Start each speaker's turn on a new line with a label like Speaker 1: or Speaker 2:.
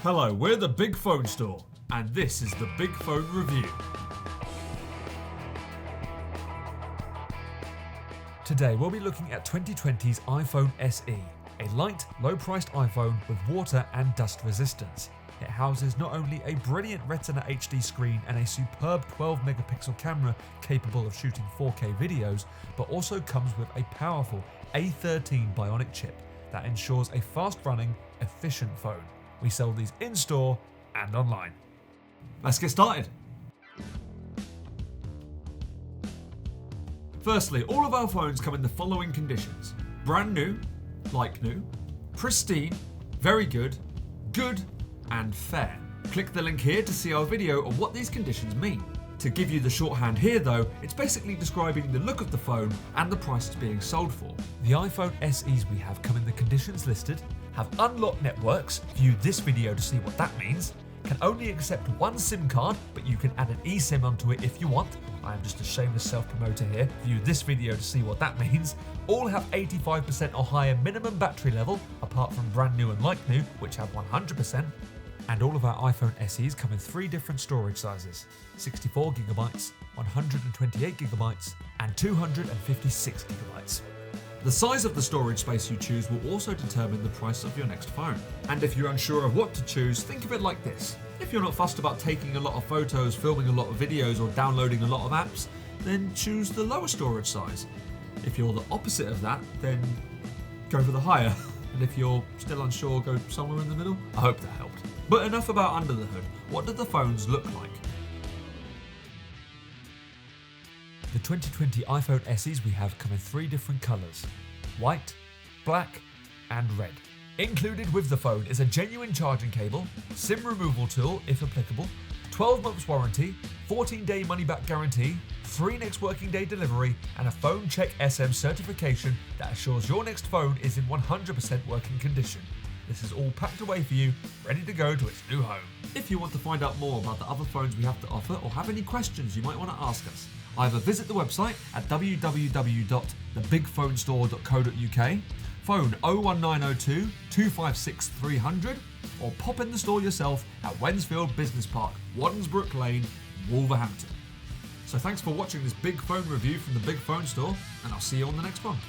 Speaker 1: Hello, we're the Big Phone Store, and this is the Big Phone Review. Today we'll be looking at 2020's iPhone SE, a light, low-priced iPhone with water and dust resistance. It houses not only a brilliant Retina HD screen and a superb 12-megapixel camera capable of shooting 4K videos, but also comes with a powerful A13 Bionic chip that ensures a fast-running, efficient phone. We sell these in-store and online. Let's get started. Firstly, all of our phones come in the following conditions: brand new, like new, pristine, very good, good, and fair. Click the link here to see our video on what these conditions mean. To give you the shorthand here though, it's basically describing the look of the phone and the price it's being sold for. The iPhone SEs we have come in the conditions listed, have unlocked networks, view this video to see what that means, can only accept one SIM card, but you can add an eSIM onto it if you want. I am just a shameless self-promoter here. View this video to see what that means. All have 85% or higher minimum battery level, apart from brand new and like new, which have 100%. And all of our iPhone SEs come in 3 different storage sizes: 64GB, 128GB, and 256GB. The size of the storage space you choose will also determine the price of your next phone. And if you're unsure of what to choose, think of it like this. If you're not fussed about taking a lot of photos, filming a lot of videos, or downloading a lot of apps, then choose the lower storage size. If you're the opposite of that, then go for the higher. And if you're still unsure, go somewhere in the middle. I hope that helped. But enough about under the hood. What do the phones look like? The 2020 iPhone SEs we have come in 3 different colours: white, black, and red. Included with the phone is a genuine charging cable, SIM removal tool if applicable, 12 months warranty, 14-day money-back guarantee, 3 next working day delivery, and a Phone Check SM certification that assures your next phone is in 100% working condition. This is all packed away for you, ready to go to its new home. If you want to find out more about the other phones we have to offer or have any questions you might want to ask us, either visit the website at www.thebigphonestore.co.uk, phone 01902 256 300, or pop in the store yourself at Wensfield Business Park, Waddensbrook Lane, Wolverhampton. So thanks for watching this big phone review from the Big Phone Store, and I'll see you on the next one.